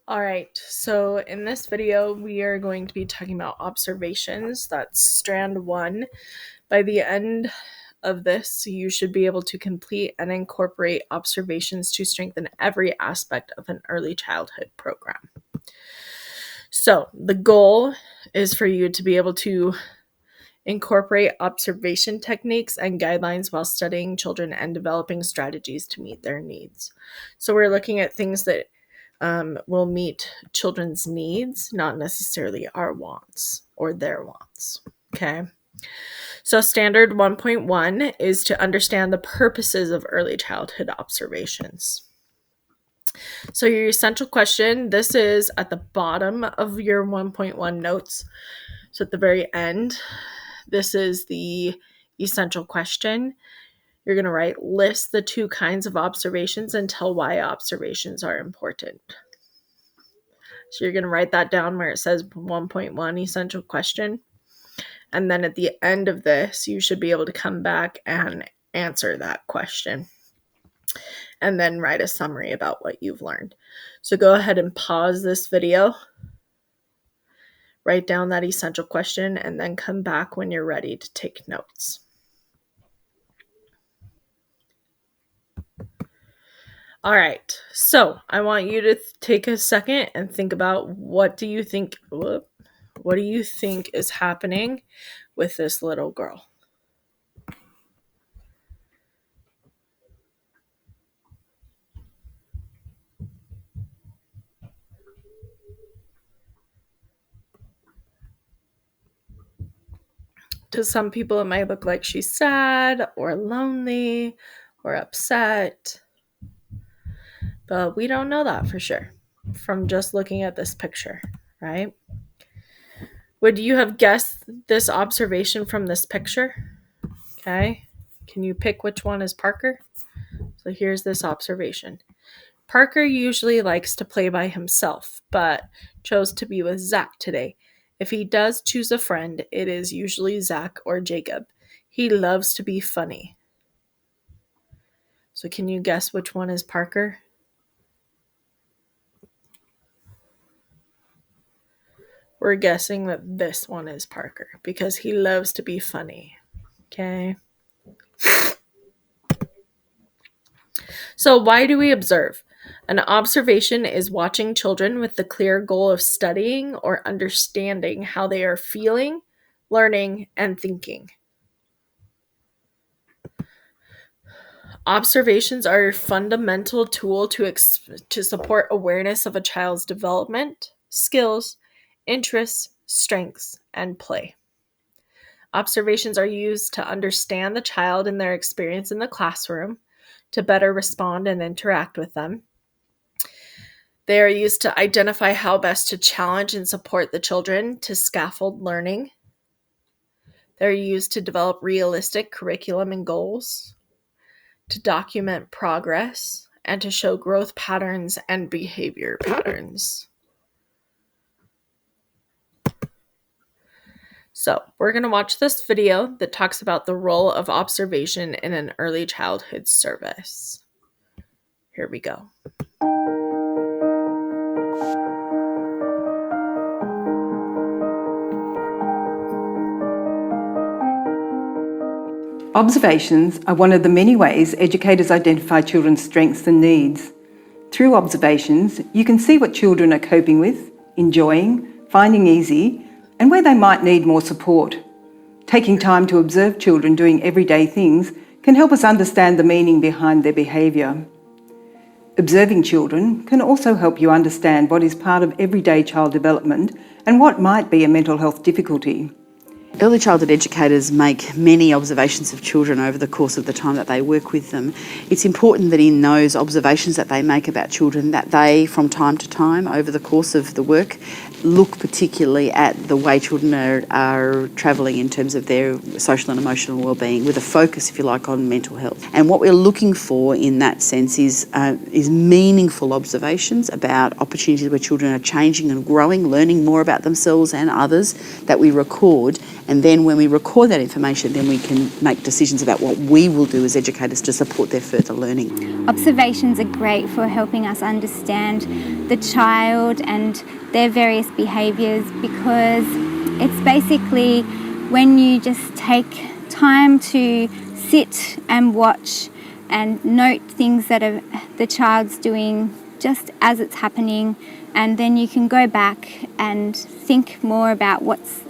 All right, so in this video, we are going to be talking about observations. That's Strand 1. By the end of this, you should be able to complete and incorporate observations to strengthen every aspect of an early childhood program. So the goal is for you to be able to incorporate observation techniques and guidelines while studying children and developing strategies to meet their needs. So we're looking at things that will meet children's needs, not necessarily our wants or their wants. Okay. So standard 1.1 is to understand the purposes of early childhood observations. So your essential question, this is at the bottom of your 1.1 notes. So at the very end, this is the essential question. You're going to write, list the two kinds of observations and tell why observations are important. So you're going to write that down where it says 1.1 essential question. And then at the end of this, you should be able to come back and answer that question. And then write a summary about what you've learned. So go ahead and pause this video. Write down that essential question and then come back when you're ready to take notes. All right, so I want you to take a second and think about what do you think is happening with this little girl? To some people, it might look like she's sad or lonely or upset, but we don't know that for sure from just looking at this picture, right? Would you have guessed this observation from this picture? Okay. Can you pick which one is Parker? So here's this observation. Parker usually likes to play by himself, but chose to be with Zach today. If he does choose a friend, it is usually Zach or Jacob. He loves to be funny. So can you guess which one is Parker? We're guessing that this one is Parker because he loves to be funny. Okay. So why do we observe? An observation is watching children with the clear goal of studying or understanding how they are feeling, learning, and thinking. Observations are a fundamental tool to support awareness of a child's development, skills, interests, strengths, and play. Observations are used to understand the child and their experience in the classroom, to better respond and interact with them. They are used to identify how best to challenge and support the children, to scaffold learning. They're used to develop realistic curriculum and goals, to document progress, and to show growth patterns and behavior patterns. So we're going to watch this video that talks about the role of observation in an early childhood service. Here we go. Observations are one of the many ways educators identify children's strengths and needs. Through observations, you can see what children are coping with, enjoying, finding easy, and where they might need more support. Taking time to observe children doing everyday things can help us understand the meaning behind their behaviour. Observing children can also help you understand what is part of everyday child development and what might be a mental health difficulty. Early childhood educators make many observations of children over the course of the time that they work with them. It's important that in those observations that they make about children, that they, from time to time over the course of the work, look particularly at the way children are travelling in terms of their social and emotional wellbeing, with a focus, if you like, on mental health. And what we're looking for in that sense is meaningful observations about opportunities where children are changing and growing, learning more about themselves and others, that we record. And then when we record that information, then we can make decisions about what we will do as educators to support their further learning. Observations are great for helping us understand the child and their various behaviours, because it's basically when you just take time to sit and watch and note things that the child's doing just as it's happening, and then you can go back and think more about what's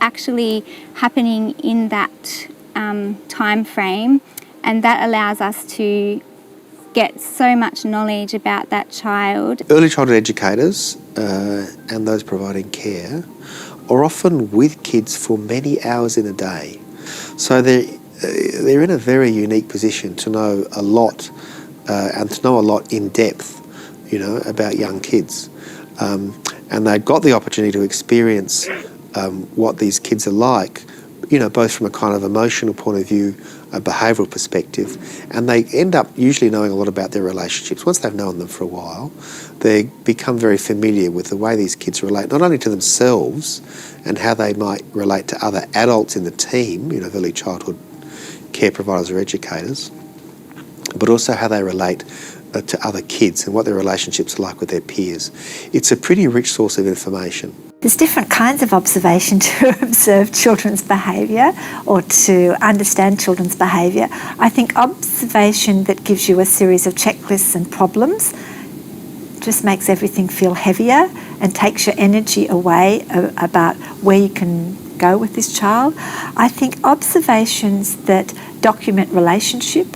actually happening in that time frame, and that allows us to get so much knowledge about that child. Early childhood educators and those providing care are often with kids for many hours in a day. So they're in a very unique position to know a lot and to know a lot in depth, about young kids. And they've got the opportunity to experience what these kids are like, both from a kind of emotional point of view, a behavioural perspective, and they end up usually knowing a lot about their relationships. Once they've known them for a while, they become very familiar with the way these kids relate, not only to themselves and how they might relate to other adults in the team, early childhood care providers or educators, but also how they relate to other kids and what their relationships are like with their peers. It's a pretty rich source of information. There's different kinds of observation to observe children's behaviour or to understand children's behaviour. I think observation that gives you a series of checklists and problems just makes everything feel heavier and takes your energy away about where you can go with this child. I think observations that document relationship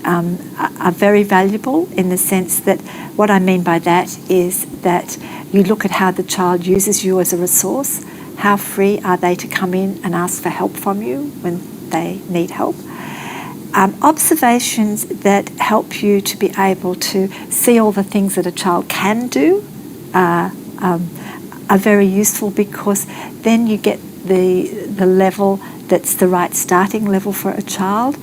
are very valuable, in the sense that what I mean by that is that you look at how the child uses you as a resource. How free are they to come in and ask for help from you when they need help? Observations that help you to be able to see all the things that a child can do are very useful, because then you get the level that's the right starting level for a child.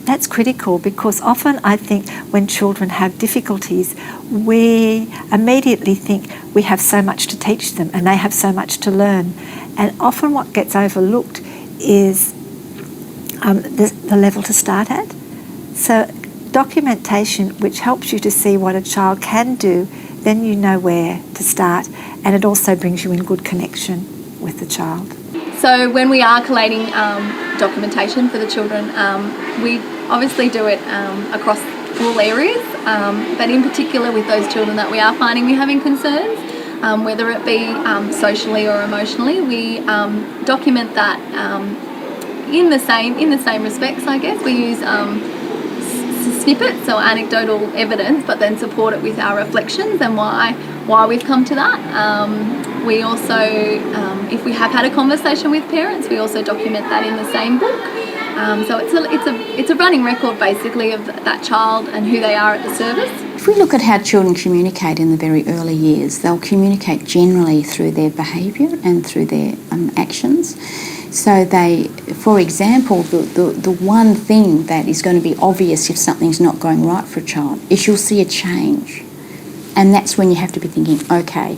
That's critical, because often I think when children have difficulties, we immediately think we have so much to teach them and they have so much to learn. And often what gets overlooked is the level to start at. So documentation, which helps you to see what a child can do, then you know where to start, and it also brings you in good connection with the child. So when we are collating documentation for the children, we obviously do it across all areas, but in particular with those children that we are finding we're having concerns, whether it be socially or emotionally, we document that in the same respects, I guess. We use snippets or anecdotal evidence, but then support it with our reflections and why we've come to that. We also, if we have had a conversation with parents, we also document that in the same book. So it's a running record basically of that child and who they are at the service. If we look at how children communicate in the very early years, they'll communicate generally through their behaviour and through their actions. So they, for example, the one thing that is going to be obvious if something's not going right for a child is you'll see a change. And that's when you have to be thinking, okay,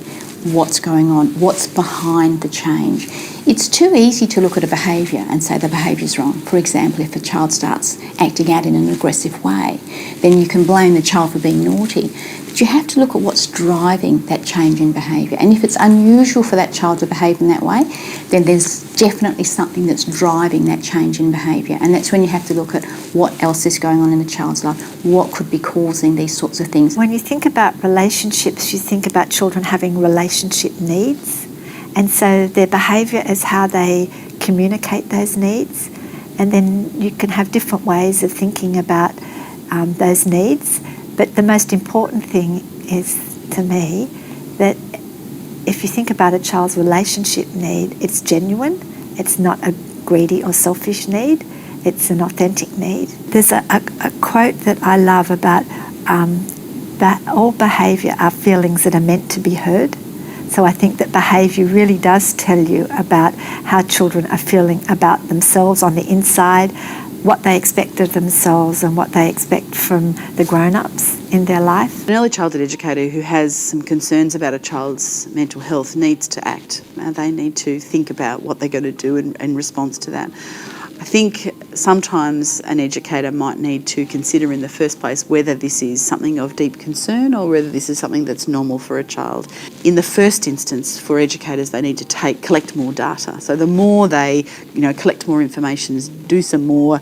what's going on? What's behind the change? It's too easy to look at a behaviour and say the behaviour's wrong. For example, if a child starts acting out in an aggressive way, then you can blame the child for being naughty. But you have to look at what's driving that change in behaviour. And if it's unusual for that child to behave in that way, then there's definitely something that's driving that change in behaviour. And that's when you have to look at what else is going on in the child's life, what could be causing these sorts of things. When you think about relationships, you think about children having relationship needs. And so their behaviour is how they communicate those needs. And then you can have different ways of thinking about those needs. But the most important thing is, to me, that if you think about a child's relationship need, it's genuine. It's not a greedy or selfish need. It's an authentic need. There's a quote that I love about that all behaviour are feelings that are meant to be heard. So I think that behaviour really does tell you about how children are feeling about themselves on the inside, what they expect of themselves and what they expect from the grown-ups in their life. An early childhood educator who has some concerns about a child's mental health needs to act. They need to think about what they're going to do in response to that. I think sometimes an educator might need to consider in the first place whether this is something of deep concern or whether this is something that's normal for a child. In the first instance, for educators, they need to collect more data. So the more they, collect more information, do some more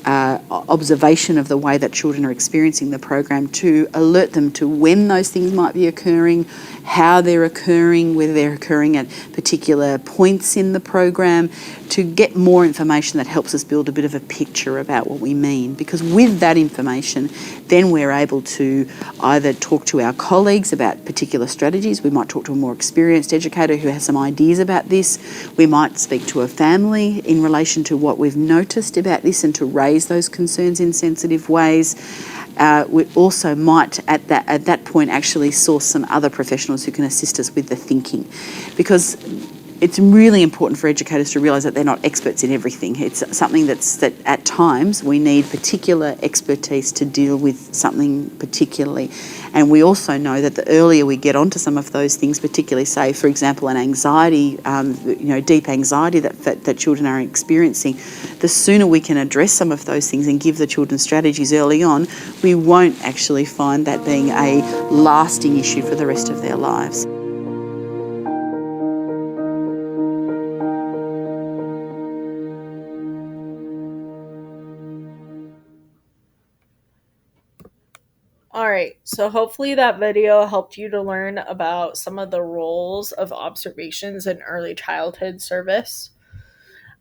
observation of the way that children are experiencing the program to alert them to when those things might be occurring, how they're occurring, whether they're occurring at particular points in the program, to get more information that helps us build a bit of a picture about what we mean. Because with that information, then we're able to either talk to our colleagues about particular strategies. We might talk to a more experienced educator who has some ideas about this. We might speak to a family in relation to what we've noticed about this and to raise those concerns in sensitive ways. We also might at that point actually source some other professionals who can assist us with the thinking, because it's really important for educators to realise that they're not experts in everything. It's something that at times we need particular expertise to deal with something particularly. And we also know that the earlier we get onto some of those things, particularly say, for example, an anxiety, deep anxiety that children are experiencing, the sooner we can address some of those things and give the children strategies early on, we won't actually find that being a lasting issue for the rest of their lives. Alright, so hopefully that video helped you to learn about some of the roles of observations in early childhood service.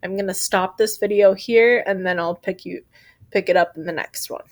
I'm going to stop this video here and then I'll pick it up in the next one.